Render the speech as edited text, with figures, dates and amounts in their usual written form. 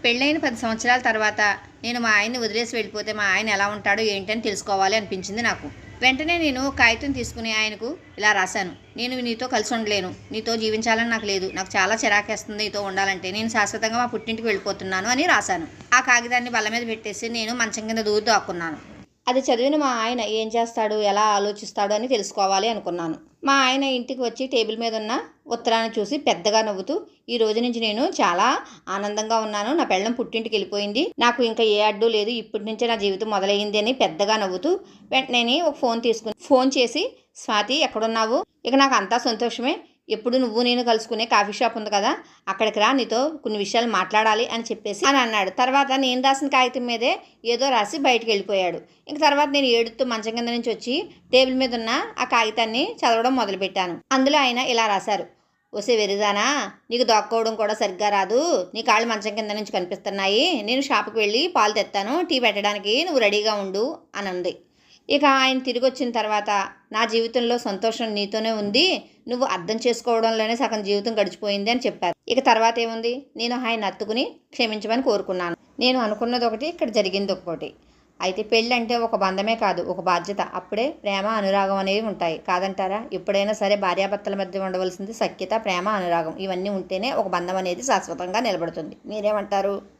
పెళ్ళైన 10 సంవత్సరాల తర్వాత నేను మా ఆయన్ని వదిలేసి వెళ్ళిపోతే మా ఆయన ఎలా ఉంటాడో ఏంటని తెలుసుకోవాలి అనిపించింది నాకు. వెంటనే నేను కాగితం తీసుకుని ఆయనకు ఇలా రాశాను. నేను నీతో కలిసి ఉండలేను. నీతో జీవించాలని నాకు లేదు. నాకు చాలా చిరాకేస్తుంది నీతో ఉండాలంటే. నేను శాశ్వతంగా మా పుట్టింటికి వెళ్ళిపోతున్నాను అని రాశాను. ఆ కాగితాన్ని బల్ల మీద పెట్టేసి నేను మంచం కింద దూరి దాక్కున్నాను. అది చదివిన మా ఆయన ఏం చేస్తాడు, ఎలా ఆలోచిస్తాడు అని తెలుసుకోవాలి అనుకున్నాను. మా ఆయన ఇంటికి వచ్చి టేబుల్ మీద ఉన్న ఉత్తరాన్ని చూసి పెద్దగా నవ్వుతూ, ఈ రోజు నుంచి నేను చాలా ఆనందంగా ఉన్నాను. నా పెళ్ళం పుట్టింటికి వెళ్ళిపోయింది. నాకు ఇంకా ఏ అడ్డు లేదు. ఇప్పటి నుంచే నా జీవితం మొదలయ్యింది అని పెద్దగా నవ్వుతూ వెంటనే ఒక ఫోన్ చేసి, స్వాతి ఎక్కడున్నావు? ఇక నాకు అంతా సంతోషమే. ఎప్పుడు నువ్వు నేను కలుసుకునే కాఫీ షాప్ ఉంది కదా, అక్కడికి రా, నీతో కొన్ని విషయాలు మాట్లాడాలి అని చెప్పేసి అని అన్నాడు. తర్వాత నేను రాసిన కాగితం మీదే ఏదో రాసి బయటికి వెళ్ళిపోయాడు. ఇంక తర్వాత నేను ఏడుస్తూ మంచం కింద నుంచి వచ్చి టేబుల్ మీద ఉన్న ఆ కాగితాన్ని చదవడం మొదలుపెట్టాను. అందులో ఆయన ఇలా రాశారు. ఒసే వెరిదానా, నీకు దాక్కోవడం కూడా సరిగ్గా రాదు. నీ కాళ్ళు మంచం కింద నుంచి కనిపిస్తున్నాయి. నేను షాపుకి వెళ్ళి పాలు తెస్తాను, టీ పెట్టడానికి నువ్వు రెడీగా ఉండు అని ఉంది. ఇక ఆయన తిరిగి వచ్చిన తర్వాత, నా జీవితంలో సంతోషం నీతోనే ఉంది. నువ్వు అర్థం చేసుకోవడంలోనే సగం జీవితం గడిచిపోయింది అని చెప్పారు. ఇక తర్వాత ఏముంది, నేను ఆయన హత్తుకుని క్షమించమని కోరుకున్నాను. నేను అనుకున్నది ఒకటి, ఇక్కడ జరిగింది ఒకటి. అయితే పెళ్ళి అంటే ఒక బంధమే కాదు, ఒక బాధ్యత. అప్పుడే ప్రేమ అనురాగం అనేవి ఉంటాయి, కాదంటారా? ఎప్పుడైనా సరే భార్యాభర్తల మధ్య ఉండవలసింది సఖ్యత, ప్రేమ, అనురాగం. ఇవన్నీ ఉంటేనే ఒక బంధం అనేది శాశ్వతంగా నిలబడుతుంది. మీరేమంటారు?